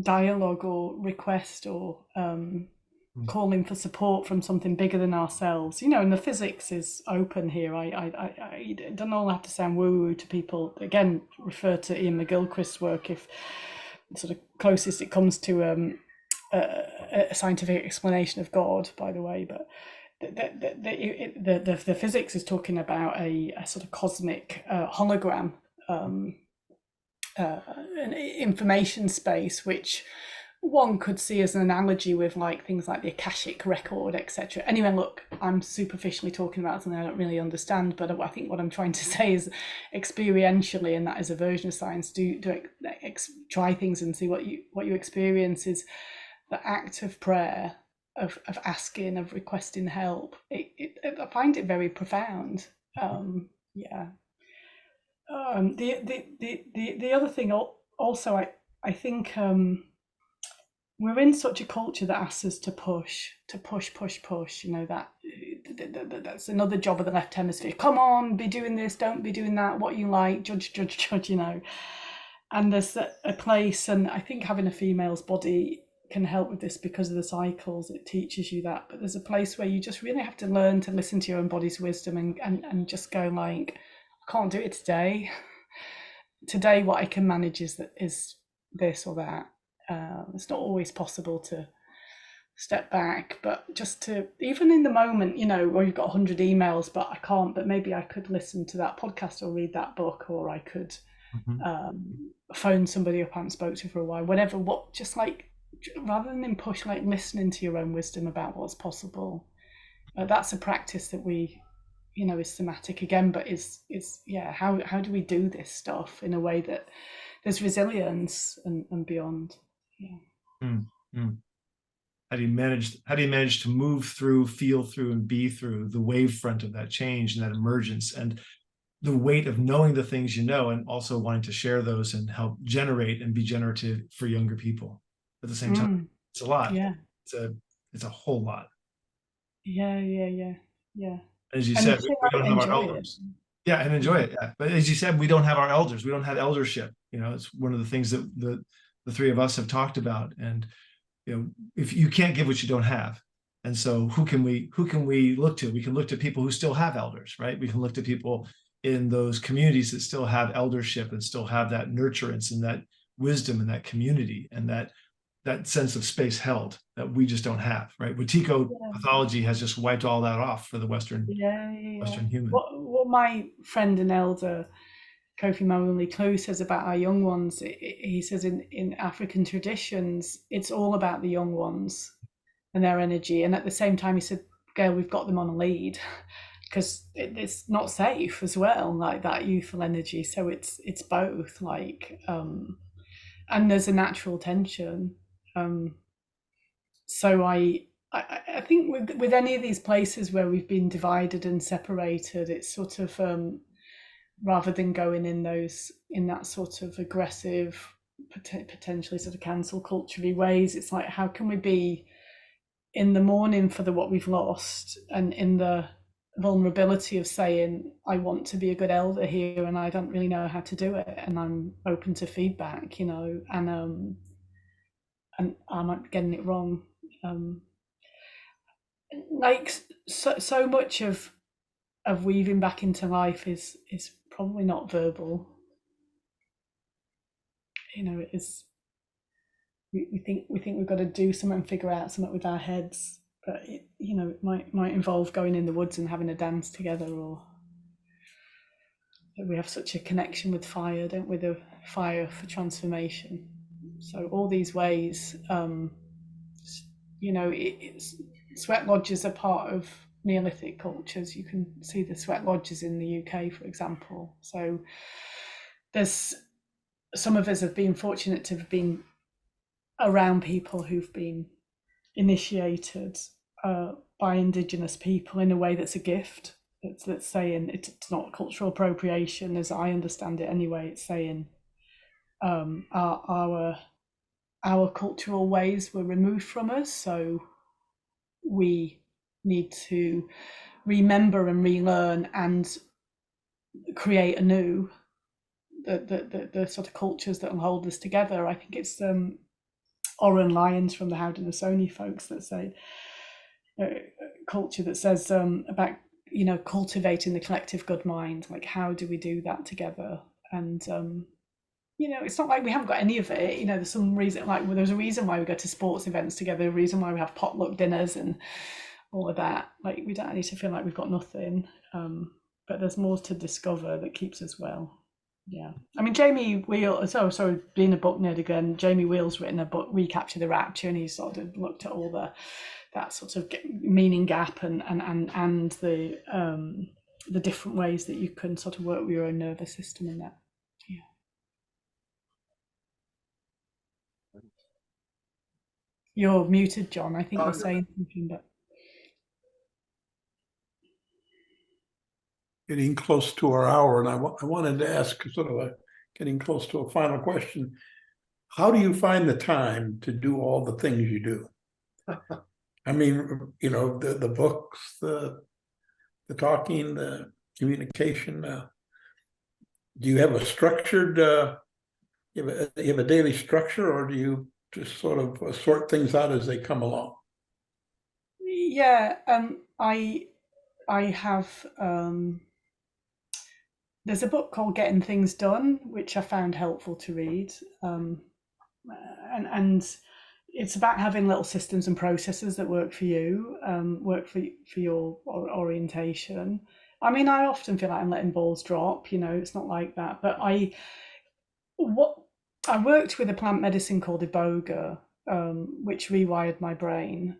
dialogue or request, or calling for support from something bigger than ourselves, and the physics is open here. I don't all have to sound woo-woo to people. Again, refer to Ian McGilchrist's work if sort of closest it comes to a scientific explanation of God, by the way. But the physics is talking about a sort of cosmic hologram, an information space, which one could see as an analogy with like things like the Akashic record, etc. Anyway, look, I'm superficially talking about something I don't really understand, but I think what I'm trying to say is experientially, and that is a version of science, try things and see what you experience is the act of prayer, of asking, of requesting help. I find it very profound. The other thing also, I think we're in such a culture that asks us to push. You know, that's another job of the left hemisphere. Come on, be doing this, don't be doing that. What you like, judge. You know, and there's a place, and I think having a female's body can help with this because of the cycles. It teaches you that, but there's a place where you just really have to learn to listen to your own body's wisdom and just go like, I can't do it today. Today, what I can manage is this or that. It's not always possible to step back, but just to, even in the moment, you know, where you've got 100 emails, but I can't, but maybe I could listen to that podcast or read that book, or I could phone somebody up I haven't spoken to for a while, whatever, just like, rather than push, like listening to your own wisdom about what's possible. That's a practice that we, you know, is somatic again, but is how do we do this stuff in a way that there's resilience and beyond. How do you manage to move through, feel through, and be through the wave front of that change and that emergence, and the weight of knowing the things you know, and also wanting to share those and help generate and be generative for younger people at the same time? It's a lot. It's a whole lot. As you said, we don't have our elders. Yeah, and enjoy it. Yeah, but as you said, we don't have our elders. We don't have eldership. You know, it's one of the things that the three of us have talked about. And you know, if you can't give what you don't have, and so who can we look to? We can look to people who still have elders, right? We can look to people in those communities that still have eldership and still have that nurturance and that wisdom and that community and that sense of space held that we just don't have, right? Wetiko pathology has just wiped all that off for the Western human. What my friend and elder Kofi Mawuli says about our young ones, he says in African traditions, it's all about the young ones and their energy. And at the same time, he said, Gail, we've got them on a lead because it's not safe as well, like that youthful energy. So it's both, like, and there's a natural tension. So I think with any of these places where we've been divided and separated, it's sort of rather than going in that sort of aggressive, potentially sort of cancel culture-y ways, it's like, how can we be in the mourning for what we've lost, and in the vulnerability of saying, I want to be a good elder here and I don't really know how to do it, and I'm open to feedback, you know, and I might be getting it wrong. Like so much of weaving back into life is probably not verbal. You know, it is. We think we've got to do something and figure out something with our heads, but it might involve going in the woods and having a dance together, or we have such a connection with fire, don't we? The fire for transformation. So all these ways, sweat lodges are part of Neolithic cultures. You can see the sweat lodges in the UK, for example. So there's some of us have been fortunate to have been around people who've been initiated by Indigenous people in a way that's a gift. That's saying it's not cultural appropriation, as I understand it anyway. It's saying our cultural ways were removed from us, so we need to remember and relearn and create anew the sort of cultures that will hold us together. I think it's Oren Lyons from the Haudenosaunee folks that say culture that says about cultivating the collective good mind. Like, how do we do that together? And it's not like we haven't got any of it. There's some reason, there's a reason why we go to sports events together, a reason why we have potluck dinners and all of that. Like, we don't need to feel like we've got nothing, but there's more to discover that keeps us well. Yeah, I mean, Jamie Wheel. So sorry, being a book nerd again. Jamie Wheel's written a book, Recapture the Rapture, and he's sort of looked at all that sort of meaning gap and the different ways that you can sort of work with your own nervous system in that. Yeah. You're muted, John. I think you're saying something, but getting close to our hour, and I wanted to ask sort of getting close to a final question. How do you find the time to do all the things you do? I mean, you know, the books, the talking, the communication. Do you have a structured, you have a daily structure, or do you just sort of sort things out as they come along? yeah, I have. There's a book called Getting Things Done, which I found helpful to read, and it's about having little systems and processes that work for you, work for your orientation. I mean, I often feel like I'm letting balls drop. You know, it's not like that, but I worked with a plant medicine called Iboga, which rewired my brain.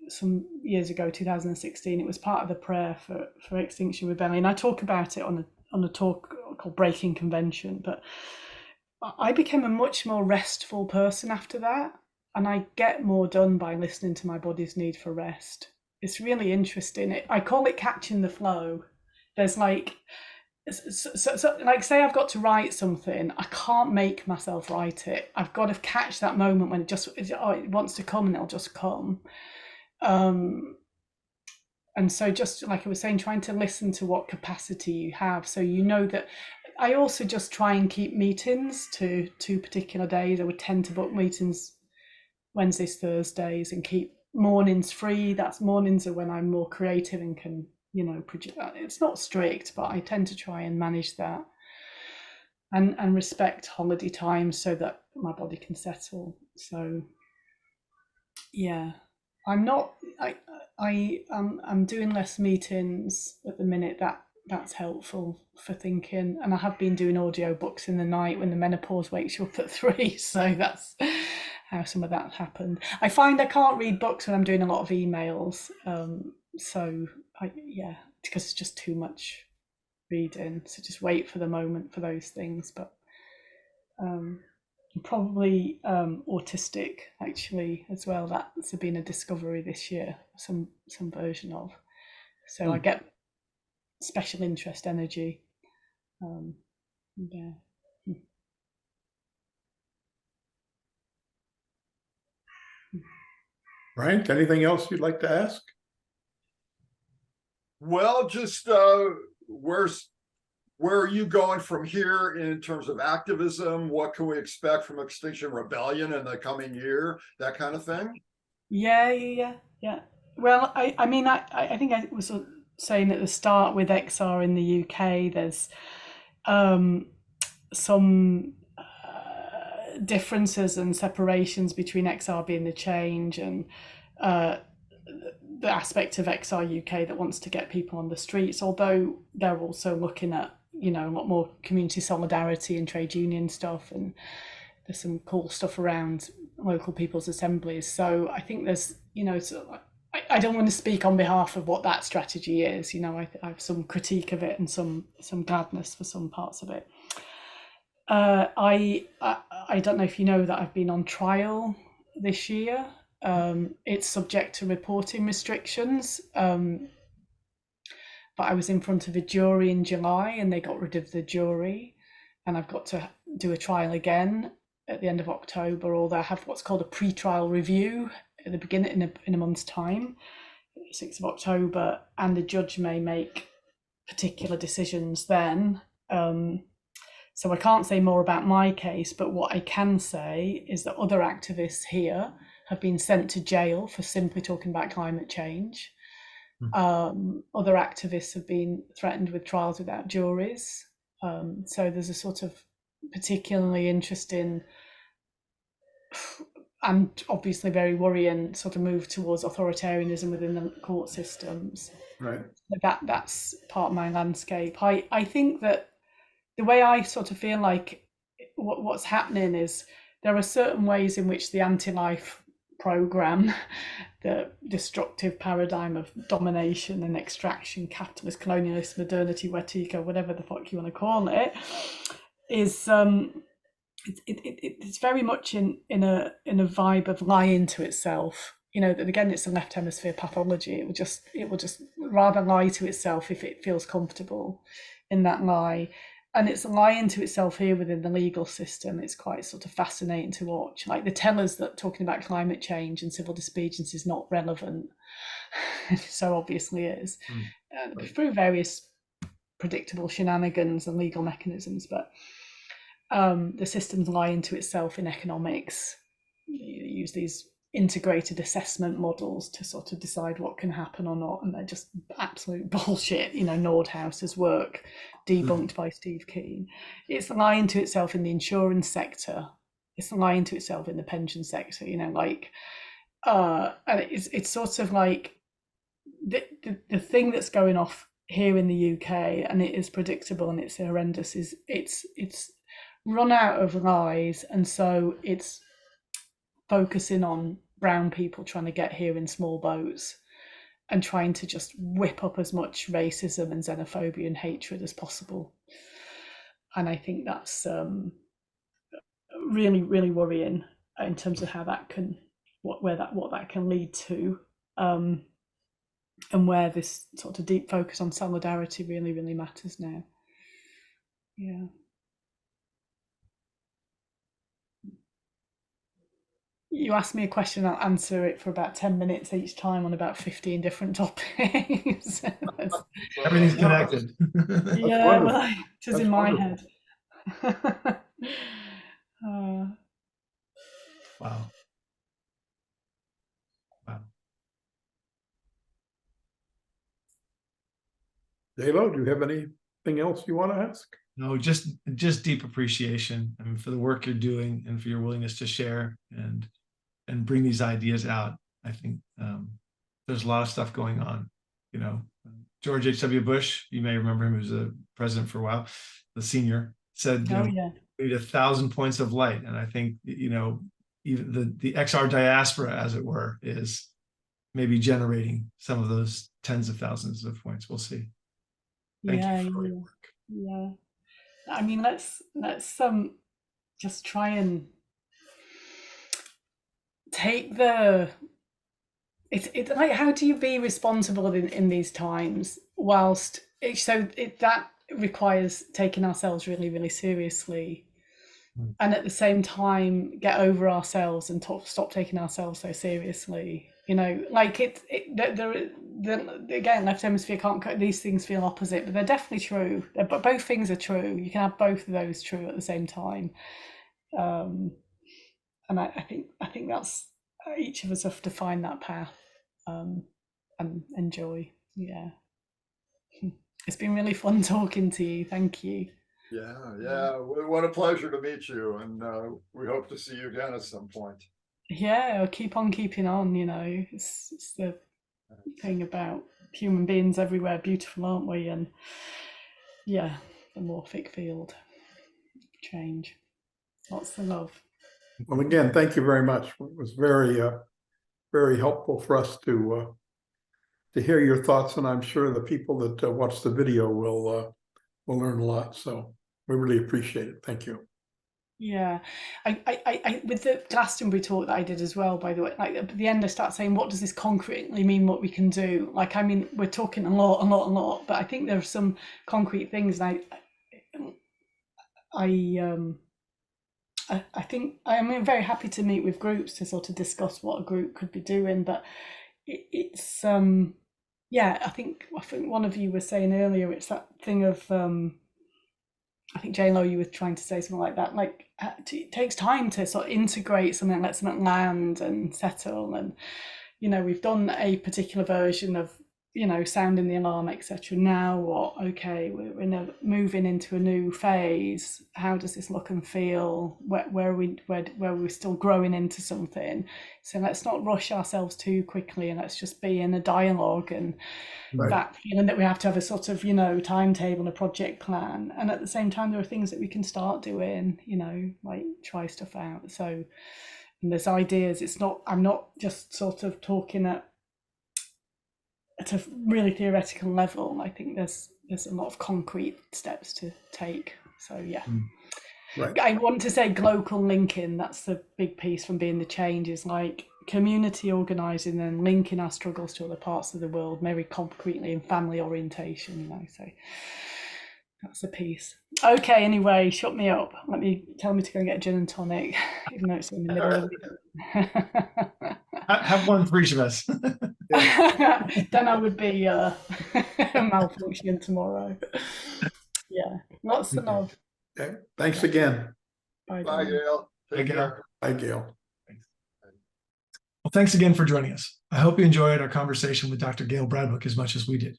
Some years ago, 2016. It was part of the prayer for Extinction Rebellion. I talk about it on a talk called Breaking Convention, but I became a much more restful person after that, and I get more done by listening to my body's need for rest. It's really interesting. I call it catching the flow. There's like, so like, say I've got to write something, I can't make myself write it. I've got to catch that moment when it wants to come, and it'll just come. And so, just like I was saying, trying to listen to what capacity you have, so you know that. I also just try and keep meetings to 2 particular days. I would tend to book meetings Wednesdays, Thursdays, and keep mornings free. That's mornings are when I'm more creative and can, you know, produce. It's not strict, but I tend to try and manage that and respect holiday times so that my body can settle. So yeah, I'm doing less meetings at the minute. That's helpful for thinking, and I have been doing audio books in the night when the menopause wakes you up at 3, so that's how some of that happened. I find I can't read books when I'm doing a lot of emails, because it's just too much reading, so just wait for the moment for those things. But I'm probably autistic actually as well. That's been a discovery this year, some version of, so I get special interest energy. Yeah. Brian, anything else you'd like to ask? Well, just where are you going from here in terms of activism? What can we expect from Extinction Rebellion in the coming year? That kind of thing. Yeah. Well, I mean, I think I was saying at the start with XR in the UK, there's some differences and separations between XR being the change and the aspect of XR UK that wants to get people on the streets, although they're also looking at, you know, a lot more community solidarity and trade union stuff, and there's some cool stuff around local people's assemblies. So I think there's, you know, I don't want to speak on behalf of what that strategy is. You know, I have some critique of it and some gladness for some parts of it. I don't know if you know that I've been on trial this year. It's subject to reporting restrictions, but I was in front of a jury in July and they got rid of the jury, and I've got to do a trial again at the end of October, although I have what's called a pre-trial review at the beginning in a month's time, 6th of October, and the judge may make particular decisions then. So I can't say more about my case, but what I can say is that other activists here have been sent to jail for simply talking about climate change. Other activists have been threatened with trials without juries. So there's a sort of particularly interesting and obviously very worrying sort of move towards authoritarianism within the court systems. Right. That's part of my landscape. I think that the way I sort of feel like what's happening is there are certain ways in which the anti-life program, the destructive paradigm of domination and extraction, capitalist, colonialist, modernity, wet eco, whatever the fuck you want to call it, is it's very much in a vibe of lying to itself. You know, that again, it's a left hemisphere pathology. It will just rather lie to itself if it feels comfortable in that lie. And it's lying to itself here within the legal system. It's quite sort of fascinating to watch. Like they tell us that talking about climate change and civil disobedience is not relevant. So obviously is. Through various predictable shenanigans and legal mechanisms. But the system's lying to itself in economics. You use these integrated assessment models to sort of decide what can happen or not, and they're just absolute bullshit. You know, Nordhaus's work debunked by Steve Keen. It's lying to itself in the insurance sector. It's lying to itself in the pension sector. You know, like, and it's sort of like the thing that's going off here in the UK, and it is predictable and it's horrendous. Is it's run out of lies, and so it's focusing on brown people trying to get here in small boats and trying to just whip up as much racism and xenophobia and hatred as possible. And I think that's really, really worrying in terms of how that can, what that can lead to, and where this sort of deep focus on solidarity really, really matters now. Yeah. You ask me a question, I'll answer it for about 10 minutes each time on about 15 different topics. Everything's connected. Yeah, well, it is in my wonderful. head. Wow. Dalo, do you have anything else you want to ask? No, just deep appreciation, I mean, for the work you're doing and for your willingness to share and bring these ideas out. I think there's a lot of stuff going on. You know, George H.W. Bush, you may remember him, he was a president for a while, the senior, said, you know, we need 1,000 points of light. And I think, you know, even the XR diaspora, as it were, is maybe generating some of those tens of thousands of points. We'll see. Thank you for your work. Yeah. I mean, let's just try and take it's like, how do you be responsible in these times whilst that requires taking ourselves really, really seriously, and at the same time get over ourselves and stop taking ourselves so seriously. You know, like again, left hemisphere can't. These things feel opposite, but they're definitely true. But both things are true. You can have both of those true at the same time. And I think that's, each of us have to find that path and enjoy. Yeah, it's been really fun talking to you. Thank you. Yeah. What a pleasure to meet you, and we hope to see you again at some point. Yeah, I'll keep on keeping on. You know, it's the thing about human beings everywhere, beautiful, aren't we? And yeah, the morphic field change. Lots of love. Well, again, thank you very much. It was very, very helpful for us to hear your thoughts, and I'm sure the people that watch the video will learn a lot. So we really appreciate it. Thank you. Yeah, I with the Glastonbury talk that I did as well, by the way, like at the end I start saying, what does this concretely mean, what we can do? Like, I mean, we're talking a lot, but I think there are some concrete things, and I think I'm very happy to meet with groups to sort of discuss what a group could be doing, but it's yeah, I think one of you was saying earlier, it's that thing of I think J-Lo, you were trying to say something like that, like it takes time to sort of integrate something, let something land and settle. And, you know, we've done a particular version of sounding the alarm, etc. Now what? Okay, we're moving into a new phase. How does this look and feel? Where are we still growing into something? So let's not rush ourselves too quickly, and let's just be in a dialogue, and that feeling that we have to have a sort of timetable, a project plan, and at the same time there are things that we can start doing, like try stuff out. So there's ideas. I'm not just sort of talking at a really theoretical level. I think there's a lot of concrete steps to take. So yeah. Right. I want to say global linking. That's the big piece from being the change, is like community organising and linking our struggles to other parts of the world, very concretely, in family orientation. So that's a piece. Okay, anyway, shut me up. Tell me to go and get a gin and tonic, even though it's in the middle of it. Have one for each of us. Then I would be malfunctioning tomorrow. Yeah, lots of love. Okay. Thanks again. Bye, Bye, Gail. Take Gail. care. Bye, Gail. Well, thanks again for joining us. I hope you enjoyed our conversation with Dr. Gail Bradbrook as much as we did.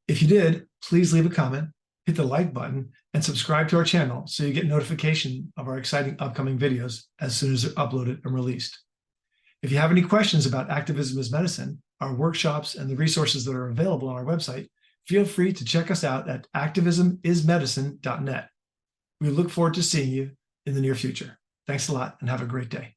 If you did, please leave a comment, hit the like button, and subscribe to our channel so you get notification of our exciting upcoming videos as soon as they're uploaded and released. If you have any questions about activism as medicine, our workshops, and the resources that are available on our website, feel free to check us out at activismismedicine.net. We look forward to seeing you in the near future. Thanks a lot and have a great day.